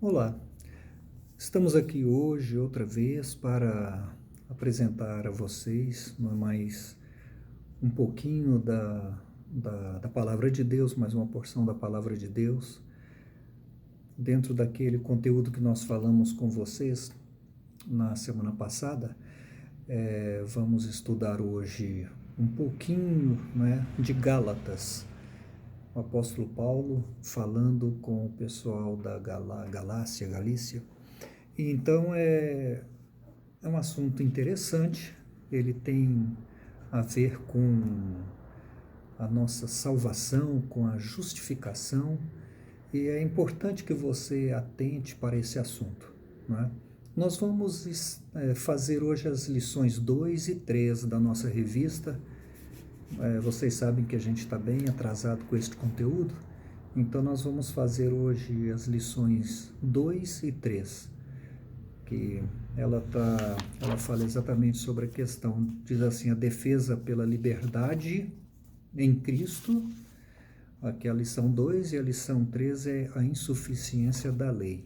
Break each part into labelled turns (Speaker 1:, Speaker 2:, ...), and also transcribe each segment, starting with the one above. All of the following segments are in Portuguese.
Speaker 1: Olá, estamos aqui hoje outra vez para apresentar a vocês mais um pouquinho da Palavra de Deus, mais uma porção da Palavra de Deus, dentro daquele conteúdo que nós falamos com vocês na semana passada. Vamos estudar hoje um pouquinho, de Gálatas. O apóstolo Paulo falando com o pessoal da Galícia. E então é um assunto interessante, ele tem a ver com a nossa salvação, com a justificação, e é importante que você atente para esse assunto, não é? Nós vamos fazer hoje as lições 2 e 3 da nossa revista. Vocês sabem que a gente está bem atrasado com este conteúdo, então nós vamos fazer hoje as lições 2 e 3, que ela fala exatamente sobre a questão, diz assim, a defesa pela liberdade em Cristo. Aqui a lição 2 e a lição 3 é a insuficiência da lei.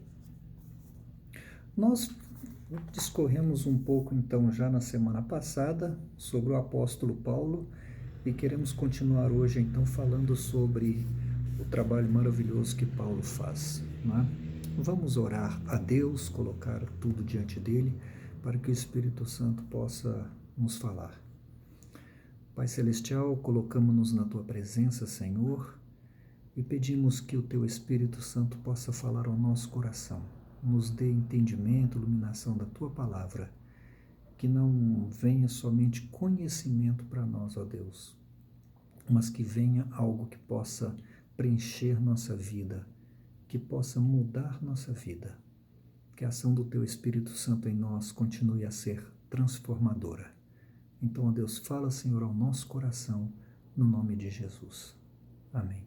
Speaker 1: Nós discorremos um pouco então já na semana passada sobre o apóstolo Paulo e queremos continuar hoje então falando sobre o trabalho maravilhoso que Paulo faz, não é? Vamos orar a Deus, colocar tudo diante dele para que o Espírito Santo possa nos falar. Pai Celestial, colocamos-nos na tua presença, Senhor, e pedimos que o teu Espírito Santo possa falar ao nosso coração, nos dê entendimento, iluminação da tua palavra, que não venha somente conhecimento para nós, ó Deus, mas que venha algo que possa preencher nossa vida, que possa mudar nossa vida, que a ação do teu Espírito Santo em nós continue a ser transformadora. Então, ó Deus, fala, Senhor, ao nosso coração, no nome de Jesus. Amém.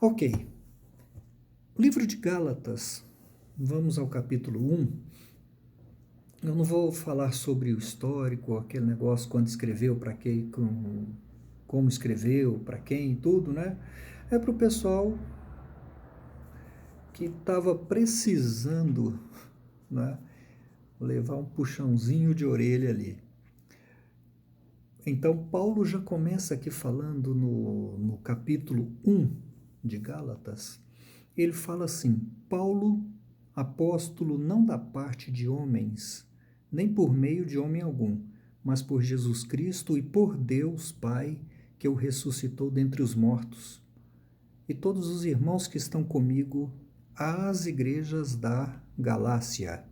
Speaker 1: Ok. O livro de Gálatas, vamos ao capítulo 1. Eu não vou falar sobre o histórico, aquele negócio, quando escreveu, para quem, como escreveu, para quem, tudo, né? É para o pessoal que estava precisando, né, levar um puxãozinho de orelha ali. Então, Paulo já começa aqui falando no capítulo 1 de Gálatas. Ele fala assim: Paulo, apóstolo não da parte de homens, nem por meio de homem algum, mas por Jesus Cristo e por Deus Pai, que o ressuscitou dentre os mortos, e todos os irmãos que estão comigo, às igrejas da Galácia.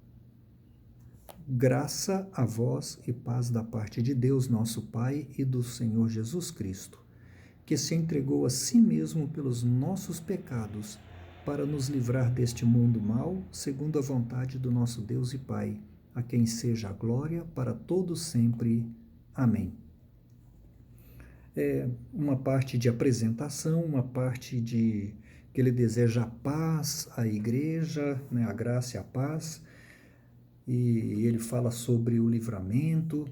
Speaker 1: Graça a vós e paz da parte de Deus, nosso Pai, e do Senhor Jesus Cristo, que se entregou a si mesmo pelos nossos pecados, para nos livrar deste mundo mau, segundo a vontade do nosso Deus e Pai, a quem seja a glória para todos sempre. Amém. É uma parte de apresentação, uma parte de que ele deseja a paz à igreja, né, a graça e a paz, e ele fala sobre o livramento,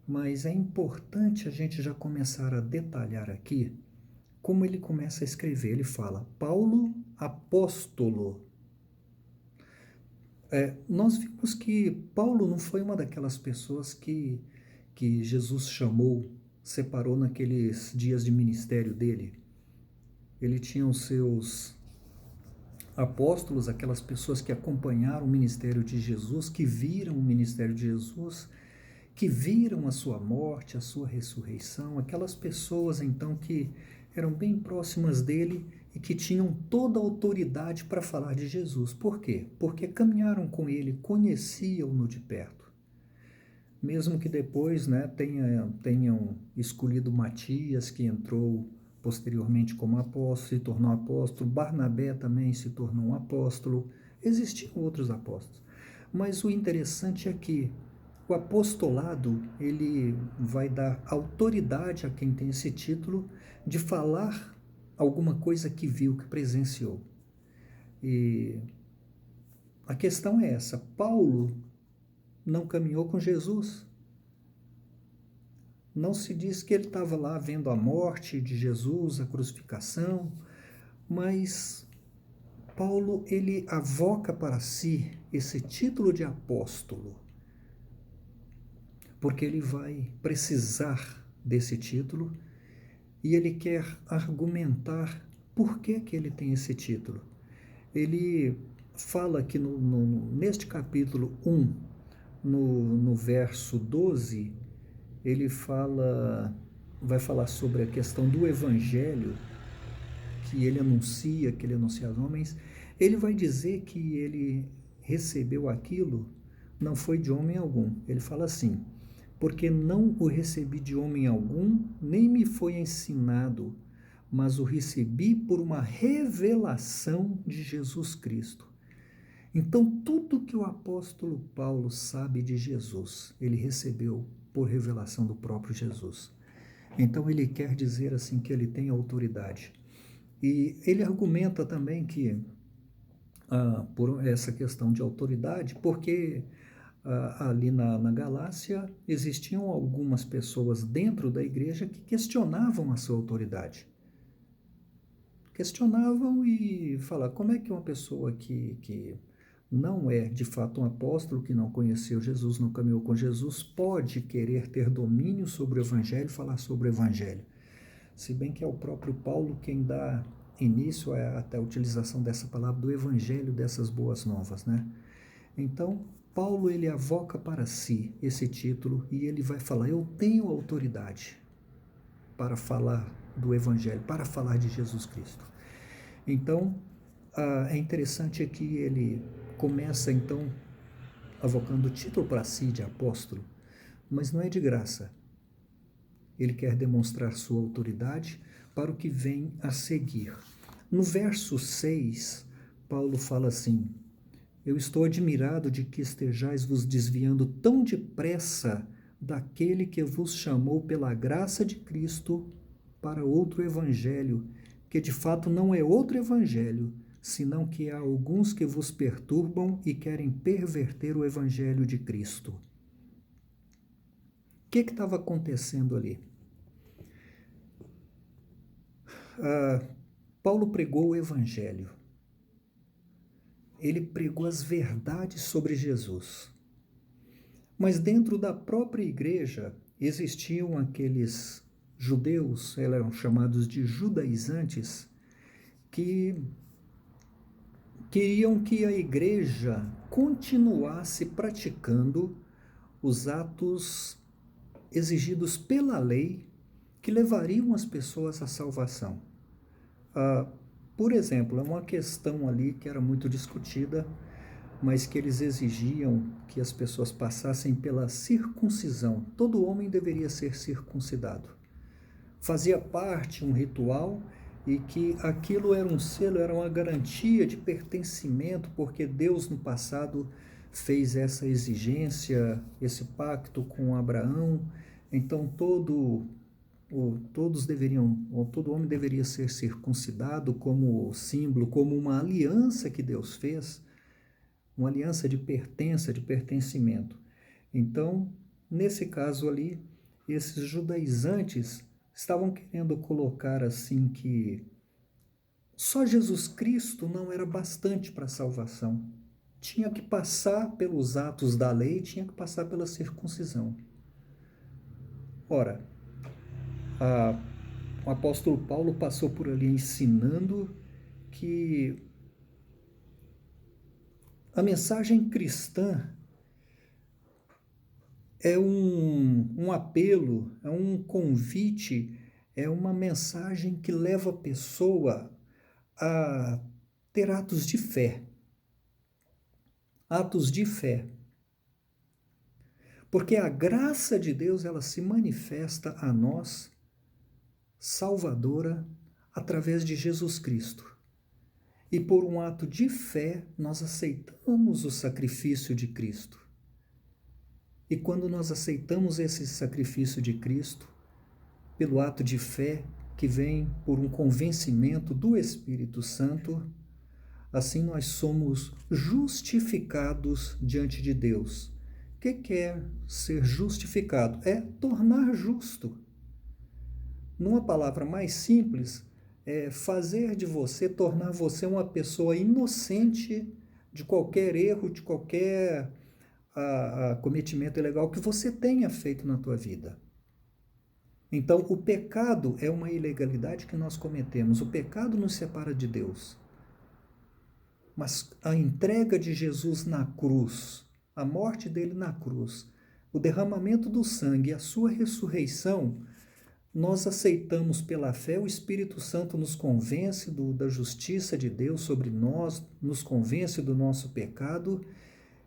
Speaker 1: mas é importante a gente já começar a detalhar aqui como ele começa a escrever. Ele fala, Paulo, apóstolo. Nós vimos que Paulo não foi uma daquelas pessoas que Jesus chamou, separou naqueles dias de ministério dele. Ele tinha os seus apóstolos, aquelas pessoas que acompanharam o ministério de Jesus, que viram o ministério de Jesus, que viram a sua morte, a sua ressurreição, aquelas pessoas então que eram bem próximas dele e que tinham toda a autoridade para falar de Jesus. Por quê? Porque caminharam com ele, conheciam-no de perto. Mesmo que depois, né, tenham escolhido Matias, que entrou posteriormente como apóstolo, se tornou apóstolo, Barnabé também se tornou um apóstolo, existiam outros apóstolos. Mas o interessante é que o apostolado, ele vai dar autoridade a quem tem esse título de falar alguma coisa que viu, que presenciou. E a questão é essa: Paulo não caminhou com Jesus. Não se diz que ele estava lá vendo a morte de Jesus, a crucificação, mas Paulo, ele avoca para si esse título de apóstolo, porque ele vai precisar desse título e ele quer argumentar por que ele tem esse título. Ele fala que neste capítulo 1, no verso 12, ele vai falar sobre a questão do evangelho que ele anuncia aos homens. Ele vai dizer que ele recebeu aquilo, não foi de homem algum. Ele fala assim: porque não o recebi de homem algum, nem me foi ensinado, mas o recebi por uma revelação de Jesus Cristo. Então, tudo que o apóstolo Paulo sabe de Jesus, ele recebeu por revelação do próprio Jesus. Então, ele quer dizer assim que ele tem autoridade. E ele argumenta também que, por essa questão de autoridade, porque ali na Galácia existiam algumas pessoas dentro da igreja que questionavam a sua autoridade. Questionavam e falavam: como é que uma pessoa que não é de fato um apóstolo, que não conheceu Jesus, não caminhou com Jesus, pode querer ter domínio sobre o evangelho, falar sobre o evangelho? Se bem que é o próprio Paulo quem dá início até a utilização dessa palavra, do evangelho, dessas boas novas, né? Então, Paulo, ele avoca para si esse título e ele vai falar: eu tenho autoridade para falar do evangelho, para falar de Jesus Cristo. Então, é interessante que ele começa, então, avocando o título para si de apóstolo, mas não é de graça. Ele quer demonstrar sua autoridade para o que vem a seguir. No verso 6, Paulo fala assim: eu estou admirado de que estejais vos desviando tão depressa daquele que vos chamou pela graça de Cristo para outro evangelho, que de fato não é outro evangelho, senão que há alguns que vos perturbam e querem perverter o evangelho de Cristo. O que estava acontecendo ali? Paulo pregou o evangelho. Ele pregou as verdades sobre Jesus. Mas dentro da própria igreja existiam aqueles judeus, eram chamados de judaizantes, que queriam que a igreja continuasse praticando os atos exigidos pela lei que levariam as pessoas à salvação. Por exemplo, é uma questão ali que era muito discutida, mas que eles exigiam que as pessoas passassem pela circuncisão. Todo homem deveria ser circuncidado. Fazia parte um ritual e que aquilo era um selo, era uma garantia de pertencimento, porque Deus no passado fez essa exigência, esse pacto com Abraão. Então todo homem deveria ser circuncidado como símbolo, como uma aliança que Deus fez, uma aliança de pertença, de pertencimento. Então, nesse caso ali, esses judaizantes estavam querendo colocar assim que só Jesus Cristo não era bastante para a salvação. Tinha que passar pelos atos da lei, tinha que passar pela circuncisão. Ora, o apóstolo Paulo passou por ali ensinando que a mensagem cristã é um apelo, é um convite, é uma mensagem que leva a pessoa a ter atos de fé. Atos de fé. Porque a graça de Deus, ela se manifesta a nós, salvadora, através de Jesus Cristo. E por um ato de fé, nós aceitamos o sacrifício de Cristo. E quando nós aceitamos esse sacrifício de Cristo, pelo ato de fé que vem por um convencimento do Espírito Santo, assim nós somos justificados diante de Deus. O que é ser justificado? É tornar justo. Numa palavra mais simples, fazer de você, tornar você uma pessoa inocente de qualquer erro, de qualquer cometimento ilegal que você tenha feito na tua vida. Então, o pecado é uma ilegalidade que nós cometemos. O pecado nos separa de Deus. Mas a entrega de Jesus na cruz, a morte dele na cruz, o derramamento do sangue, a sua ressurreição, nós aceitamos pela fé. O Espírito Santo nos convence da justiça de Deus sobre nós, nos convence do nosso pecado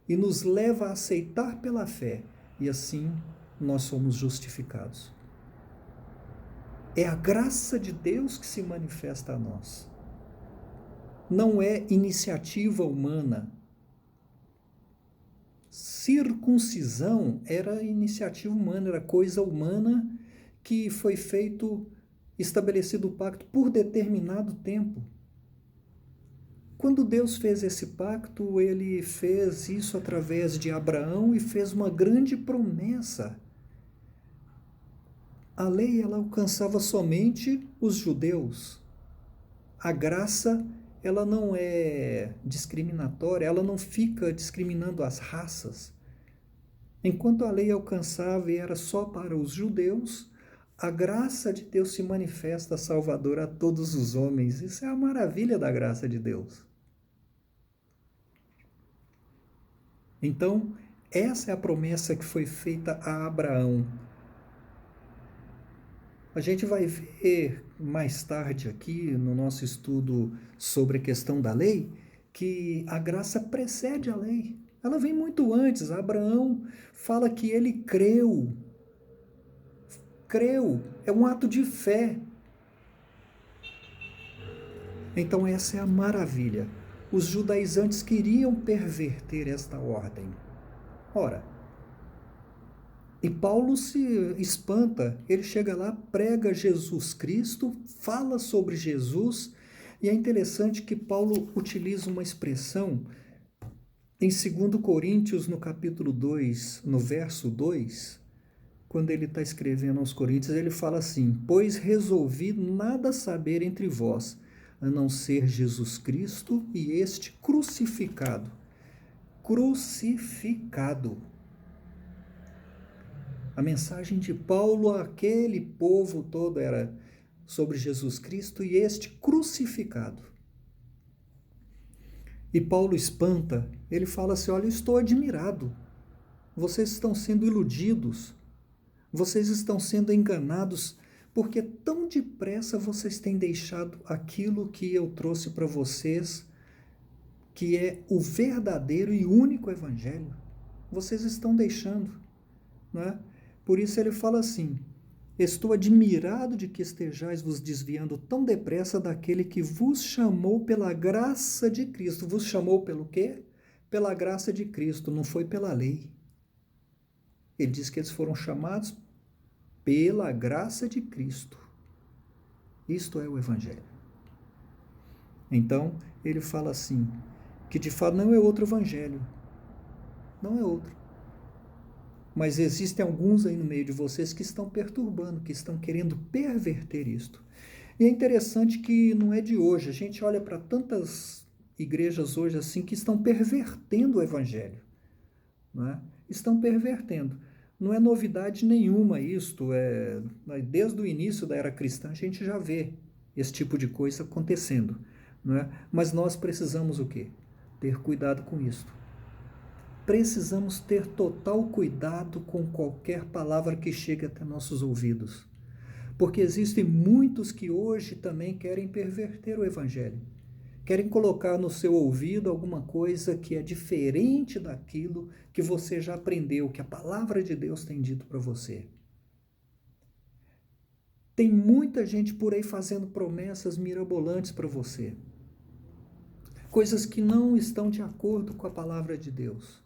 Speaker 1: e nos leva a aceitar pela fé. E assim nós somos justificados. É a graça de Deus que se manifesta a nós. Não é iniciativa humana. Circuncisão era iniciativa humana, era coisa humana que foi estabelecido o pacto por determinado tempo. Quando Deus fez esse pacto, ele fez isso através de Abraão e fez uma grande promessa. A lei, ela alcançava somente os judeus. A graça, ela não é discriminatória, ela não fica discriminando as raças. Enquanto a lei alcançava e era só para os judeus, a graça de Deus se manifesta salvadora a todos os homens. Isso é a maravilha da graça de Deus. Então, essa é a promessa que foi feita a Abraão. A gente vai ver mais tarde aqui no nosso estudo sobre a questão da lei, que a graça precede a lei. Ela vem muito antes. Abraão fala que ele creu. Creu, é um ato de fé. Então essa é a maravilha. Os judaizantes queriam perverter esta ordem. Ora, e Paulo se espanta, ele chega lá, prega Jesus Cristo, fala sobre Jesus, e é interessante que Paulo utiliza uma expressão em 2 Coríntios, no capítulo 2, no verso 2, quando ele está escrevendo aos Coríntios, ele fala assim: pois resolvi nada saber entre vós, a não ser Jesus Cristo e este crucificado. Crucificado. A mensagem de Paulo àquele povo todo era sobre Jesus Cristo e este crucificado. E Paulo espanta, ele fala assim: olha, eu estou admirado, vocês estão sendo iludidos, vocês estão sendo enganados, porque tão depressa vocês têm deixado aquilo que eu trouxe para vocês, que é o verdadeiro e único evangelho. Vocês estão deixando, não é? Por isso ele fala assim: estou admirado de que estejais vos desviando tão depressa daquele que vos chamou pela graça de Cristo. Vos chamou pelo quê? Pela graça de Cristo, não foi pela lei. Ele diz que eles foram chamados pela graça de Cristo. Isto é o Evangelho. Então, ele fala assim, que de fato não é outro Evangelho. Não é outro. Mas existem alguns aí no meio de vocês que estão perturbando, que estão querendo perverter isto. E é interessante que não é de hoje. A gente olha para tantas igrejas hoje assim que estão pervertendo o Evangelho. Não é? Estão pervertendo. Não é novidade nenhuma isto. Desde o início da era cristã a gente já vê esse tipo de coisa acontecendo. Não é? Mas nós precisamos o quê? Ter cuidado com isto. Precisamos ter total cuidado com qualquer palavra que chegue até nossos ouvidos. Porque existem muitos que hoje também querem perverter o Evangelho. Querem colocar no seu ouvido alguma coisa que é diferente daquilo que você já aprendeu, que a palavra de Deus tem dito para você. Tem muita gente por aí fazendo promessas mirabolantes para você. Coisas que não estão de acordo com a palavra de Deus.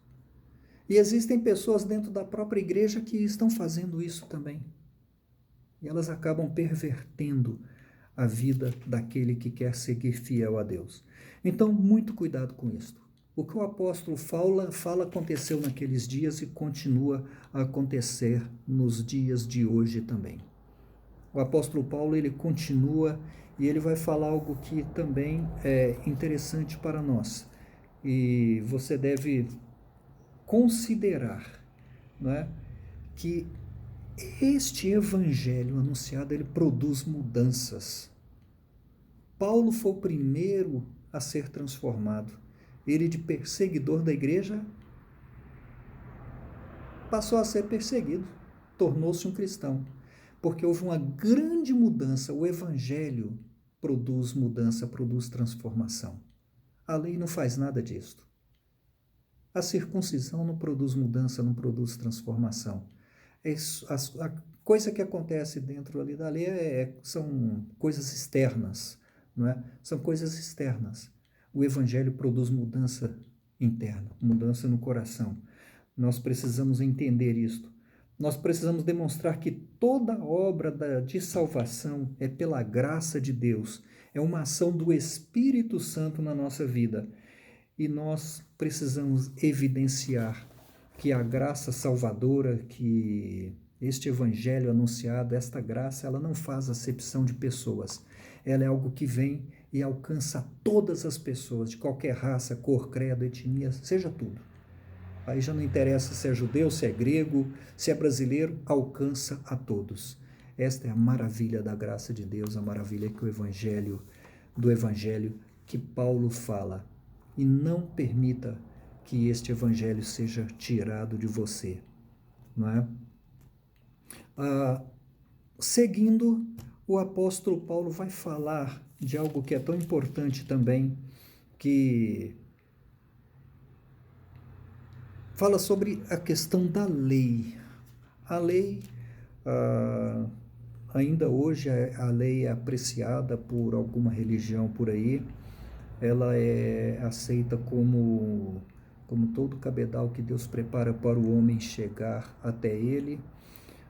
Speaker 1: E existem pessoas dentro da própria igreja que estão fazendo isso também. E elas acabam pervertendo a vida daquele que quer seguir fiel a Deus. Então, muito cuidado com isso. O que o apóstolo fala aconteceu naqueles dias e continua a acontecer nos dias de hoje também. O apóstolo Paulo, ele continua E ele vai falar algo que também é interessante para nós. E você deve considerar, não é, que este evangelho anunciado, ele produz mudanças. Paulo foi o primeiro a ser transformado. Ele, de perseguidor da igreja, passou a ser perseguido, tornou-se um cristão, porque houve uma grande mudança. O evangelho produz mudança, produz transformação. A lei não faz nada disso. A circuncisão não produz mudança, não produz transformação. A coisa que acontece dentro ali da lei são coisas externas, não é? São coisas externas. O evangelho produz mudança interna, mudança no coração. Nós precisamos entender isto. Nós precisamos demonstrar que toda obra de salvação é pela graça de Deus, é uma ação do Espírito Santo na nossa vida. E nós precisamos evidenciar que a graça salvadora, que este evangelho anunciado, esta graça, ela não faz acepção de pessoas. Ela é algo que vem e alcança todas as pessoas, de qualquer raça, cor, credo, etnia, seja tudo. Aí já não interessa se é judeu, se é grego, se é brasileiro, alcança a todos. Esta é a maravilha da graça de Deus, a maravilha que do evangelho que Paulo fala. E não permita que este evangelho seja tirado de você, não é? Seguindo, o apóstolo Paulo vai falar de algo que é tão importante também, que fala sobre a questão da lei. A lei, ainda hoje, a lei é apreciada por alguma religião por aí, ela é aceita como todo cabedal que Deus prepara para o homem chegar até ele,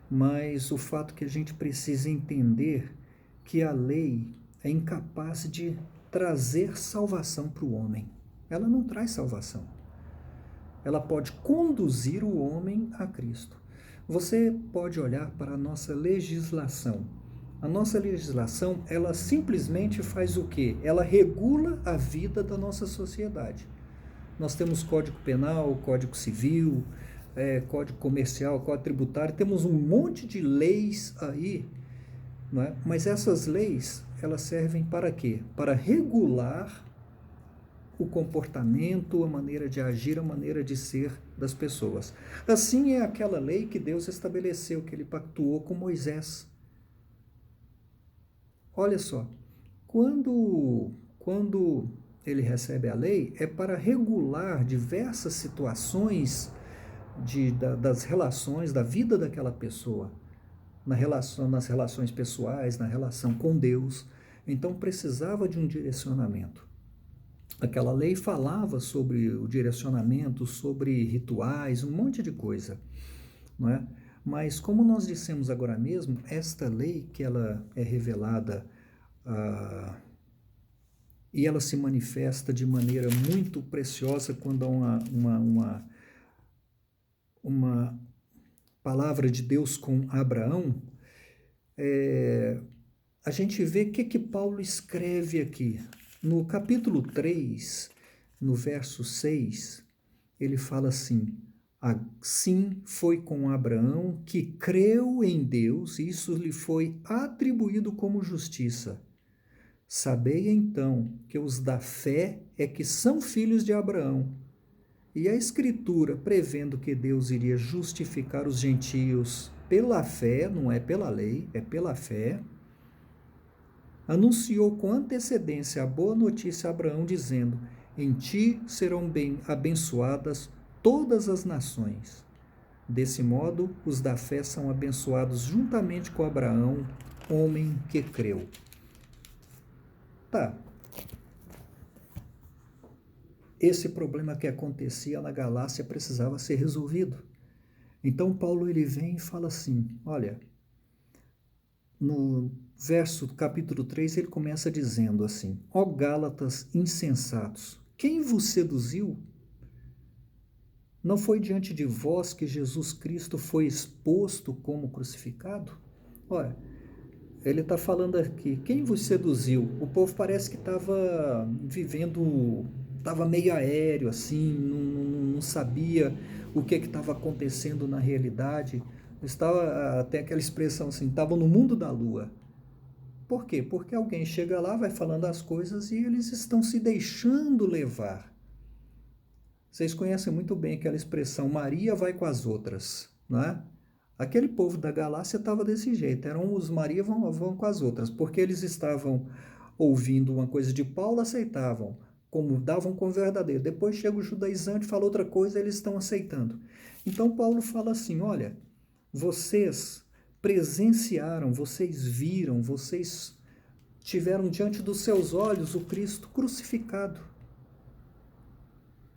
Speaker 1: mas o fato que a gente precisa entender que a lei é incapaz de trazer salvação para o homem. Ela não traz salvação. Ela pode conduzir o homem a Cristo. Você pode olhar para a nossa legislação. A nossa legislação, ela simplesmente faz o quê? Ela regula a vida da nossa sociedade. Nós temos Código Penal, Código Civil, Código Comercial, Código Tributário, temos um monte de leis aí, não é? Mas essas leis, elas servem para quê? Para regular o comportamento, a maneira de agir, a maneira de ser das pessoas. Assim é aquela lei que Deus estabeleceu, que ele pactuou com Moisés. Olha só, quando ele recebe a lei, é para regular diversas situações das relações, da vida daquela pessoa, nas relações pessoais, na relação com Deus. Então precisava de um direcionamento. Aquela lei falava sobre o direcionamento, sobre rituais, um monte de coisa, não é? Mas como nós dissemos agora mesmo, esta lei que ela é revelada e ela se manifesta de maneira muito preciosa quando há uma palavra de Deus com Abraão, a gente vê o que Paulo escreve aqui. No capítulo 3, no verso 6, ele fala assim: assim foi com Abraão que creu em Deus, e isso lhe foi atribuído como justiça. Sabei então que os da fé é que são filhos de Abraão. E a Escritura, prevendo que Deus iria justificar os gentios pela fé, não é pela lei, é pela fé, anunciou com antecedência a boa notícia a Abraão, dizendo: em ti serão bem abençoadas todas as nações. Desse modo, os da fé são abençoados juntamente com Abraão, homem que creu. Tá. Esse problema que acontecia na Galácia precisava ser resolvido. Então Paulo ele vem e fala assim, olha, no verso capítulo 3 ele começa dizendo assim: ó Gálatas insensatos, quem vos seduziu? Não foi diante de vós que Jesus Cristo foi exposto como crucificado? Ora, ele está falando aqui, quem vos seduziu? O povo parece que estava vivendo, estava meio aéreo, assim, não sabia o que estava acontecendo na realidade. Estava até aquela expressão assim, estavam no mundo da lua. Por quê? Porque alguém chega lá, vai falando as coisas e eles estão se deixando levar. Vocês conhecem muito bem aquela expressão, Maria vai com as outras, não é? Aquele povo da Galácia estava desse jeito, eram os Maria vão com as outras, porque eles estavam ouvindo uma coisa de Paulo, aceitavam, como davam com verdadeiro. Depois chega o judaizante e fala outra coisa, eles estão aceitando. Então Paulo fala assim, olha, vocês presenciaram, vocês viram, vocês tiveram diante dos seus olhos o Cristo crucificado.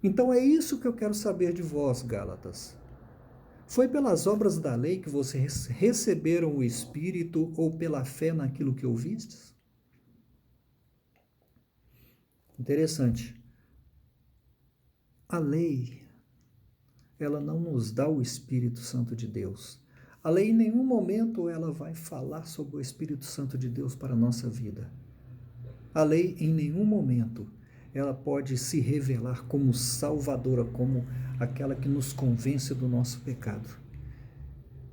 Speaker 1: Então é isso que eu quero saber de vós, Gálatas. Foi pelas obras da lei que vocês receberam o Espírito ou pela fé naquilo que ouvistes? Interessante. A lei, ela não nos dá o Espírito Santo de Deus. A lei em nenhum momento ela vai falar sobre o Espírito Santo de Deus para a nossa vida. A lei em nenhum momento ela pode se revelar como salvadora, como aquela que nos convence do nosso pecado.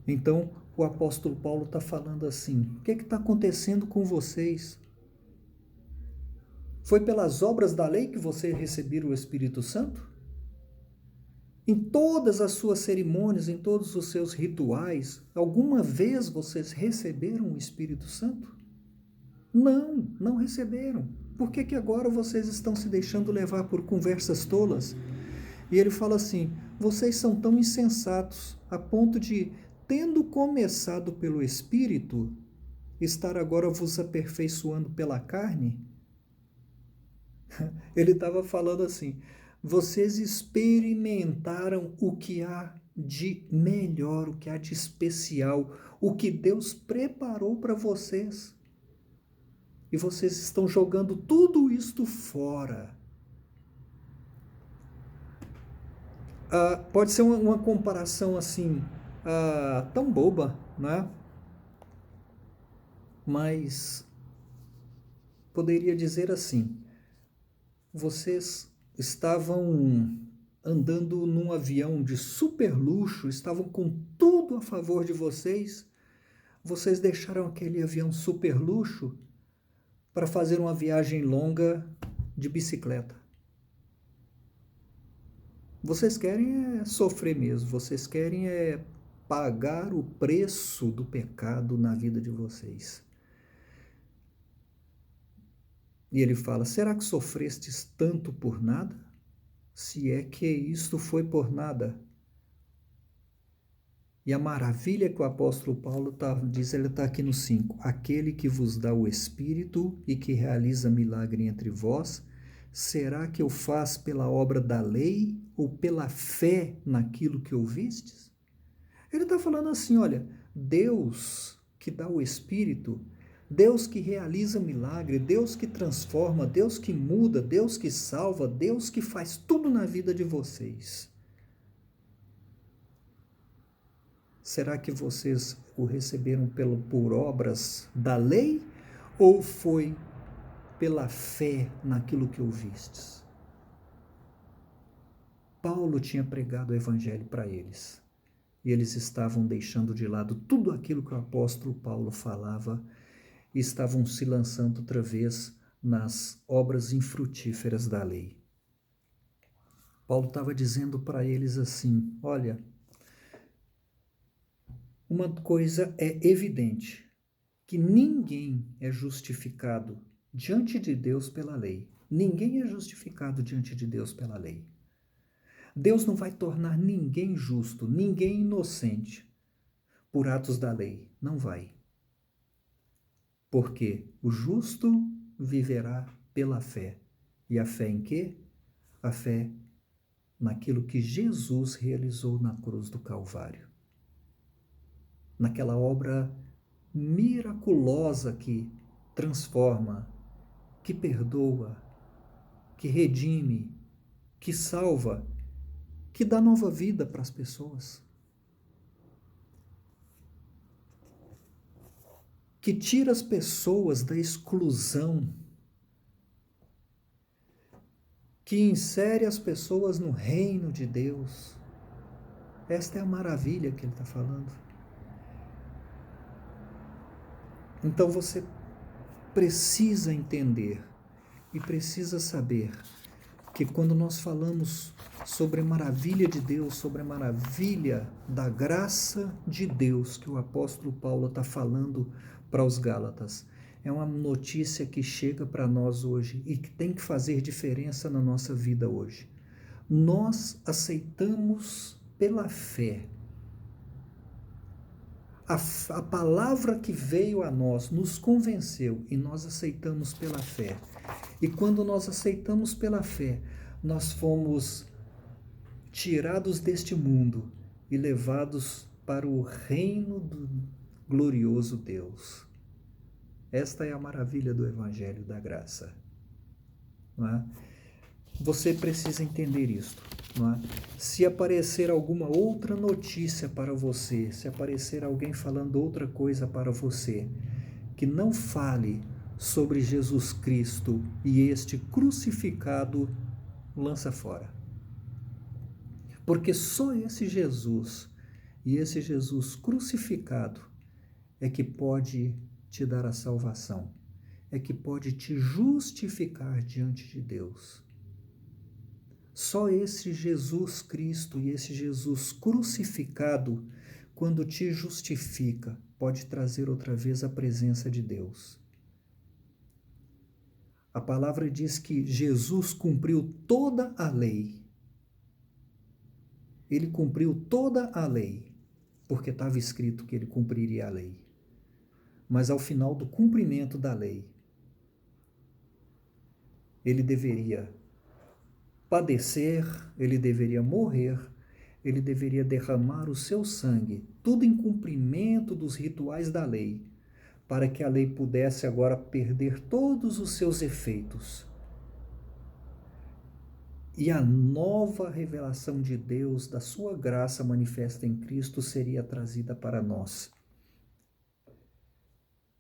Speaker 1: Então, o apóstolo Paulo está falando assim, o que está acontecendo com vocês? Foi pelas obras da lei que vocês receberam o Espírito Santo? Em todas as suas cerimônias, em todos os seus rituais, alguma vez vocês receberam o Espírito Santo? Não, não receberam. Por que agora vocês estão se deixando levar por conversas tolas? E ele fala assim, vocês são tão insensatos, a ponto de, tendo começado pelo Espírito, estar agora vos aperfeiçoando pela carne? Ele estava falando assim, vocês experimentaram o que há de melhor, o que há de especial, o que Deus preparou para vocês. E vocês estão jogando tudo isto fora. Pode ser uma comparação assim, tão boba, né? Mas poderia dizer assim, vocês estavam andando num avião de super luxo, estavam com tudo a favor de vocês, vocês deixaram aquele avião super luxo para fazer uma viagem longa de bicicleta. Vocês querem sofrer mesmo, vocês querem pagar o preço do pecado na vida de vocês. E ele fala, será que sofrestes tanto por nada? Se é que isto foi por nada. E a maravilha que o apóstolo Paulo diz, ele está aqui no 5. Aquele que vos dá o Espírito e que realiza milagre entre vós, será que o faz pela obra da lei ou pela fé naquilo que ouvistes? Ele está falando assim, olha, Deus que dá o Espírito, Deus que realiza milagre, Deus que transforma, Deus que muda, Deus que salva, Deus que faz tudo na vida de vocês. Será que vocês o receberam por obras da lei ou foi pela fé naquilo que ouvistes? Paulo tinha pregado o evangelho para eles e eles estavam deixando de lado tudo aquilo que o apóstolo Paulo falava e estavam se lançando outra vez nas obras infrutíferas da lei. Paulo estava dizendo para eles assim, olha, uma coisa é evidente, que ninguém é justificado diante de Deus pela lei. Ninguém é justificado diante de Deus pela lei. Deus não vai tornar ninguém justo, ninguém inocente por atos da lei. Não vai. Porque o justo viverá pela fé. E a fé em quê? A fé naquilo que Jesus realizou na cruz do Calvário. Naquela obra miraculosa que transforma, que perdoa, que redime, que salva, que dá nova vida para as pessoas. que tira as pessoas da exclusão, que insere as pessoas no reino de Deus. Esta é a maravilha que ele está falando. Então você precisa entender e precisa saber que quando nós falamos sobre a maravilha de Deus, sobre a maravilha da graça de Deus que o apóstolo Paulo está falando para os Gálatas, é uma notícia que chega para nós hoje e que tem que fazer diferença na nossa vida hoje. Nós aceitamos pela fé. A palavra que veio a nós nos convenceu e nós aceitamos pela fé. E quando nós aceitamos pela fé, nós fomos tirados deste mundo e levados para o reino do glorioso Deus. Esta é a maravilha do Evangelho da Graça. Não é? Você precisa entender isto. Não é? Se aparecer alguma outra notícia para você, se aparecer alguém falando outra coisa para você, que não fale sobre Jesus Cristo e este crucificado, lança fora. Porque só esse Jesus e esse Jesus crucificado é que pode te dar a salvação, é que pode te justificar diante de Deus. Só esse Jesus Cristo e esse Jesus crucificado, quando te justifica, pode trazer outra vez a presença de Deus. A palavra diz que Jesus cumpriu toda a lei. Ele cumpriu toda a lei, porque estava escrito que ele cumpriria a lei. Mas ao final do cumprimento da lei, ele deveria padecer, ele deveria morrer, ele deveria derramar o seu sangue, tudo em cumprimento dos rituais da lei, para que a lei pudesse agora perder todos os seus efeitos. E a nova revelação de Deus, da sua graça manifesta em Cristo, seria trazida para nós.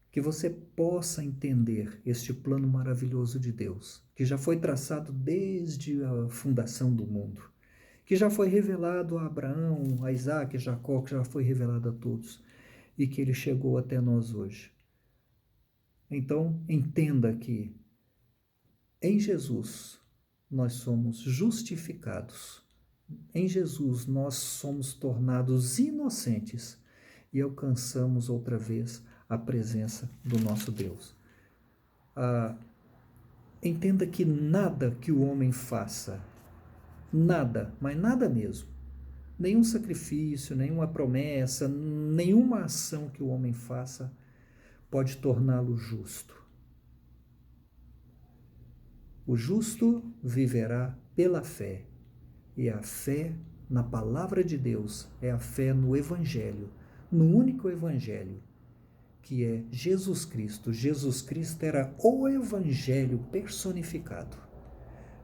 Speaker 1: Que você possa entender este plano maravilhoso de Deus, que já foi traçado desde a fundação do mundo, que já foi revelado a Abraão, a Isaac, a Jacó, que já foi revelado a todos, e que ele chegou até nós hoje. Então, entenda que em Jesus nós somos justificados. Em Jesus nós somos tornados inocentes e alcançamos outra vez a presença do nosso Deus. Entenda que nada que o homem faça, nada, mas nada mesmo, nenhum sacrifício, nenhuma promessa, nenhuma ação que o homem faça pode torná-lo justo. O justo viverá pela fé, e a fé na palavra de Deus é a fé no Evangelho, no único Evangelho, que é Jesus Cristo. Jesus Cristo era o Evangelho personificado.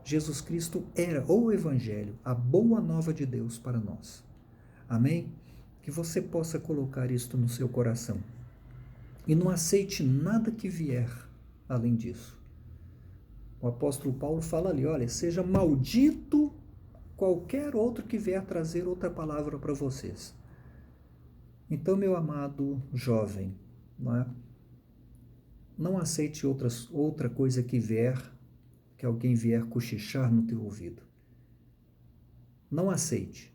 Speaker 1: Jesus Cristo era o Evangelho, a boa nova de Deus para nós. Amém? Que você possa colocar isto no seu coração. E não aceite nada que vier além disso. O apóstolo Paulo fala ali, olha, seja maldito qualquer outro que vier trazer outra palavra para vocês. Então, meu amado jovem, não aceite outra coisa que alguém vier cochichar no teu ouvido. Não aceite,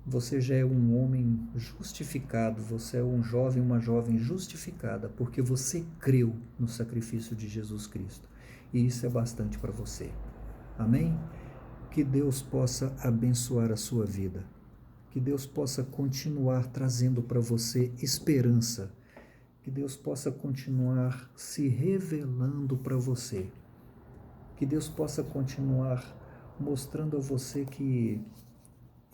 Speaker 1: Você já é um homem justificado, você é um jovem, uma jovem justificada, porque você creu no sacrifício de Jesus Cristo. E isso é bastante para você. Amém? Que Deus possa abençoar a sua vida. Que Deus possa continuar trazendo para você esperança. Que Deus possa continuar se revelando para você. Que Deus possa continuar mostrando a você que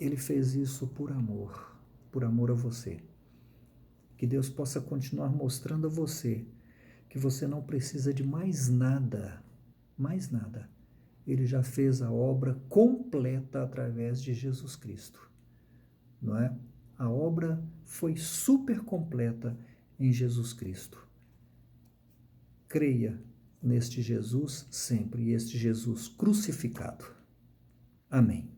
Speaker 1: Ele fez isso por amor a você. Que Deus possa continuar mostrando a você que você não precisa de mais nada. Ele já fez a obra completa através de Jesus Cristo, A obra foi super completa em Jesus Cristo. Creia neste Jesus sempre, e este Jesus crucificado. Amém.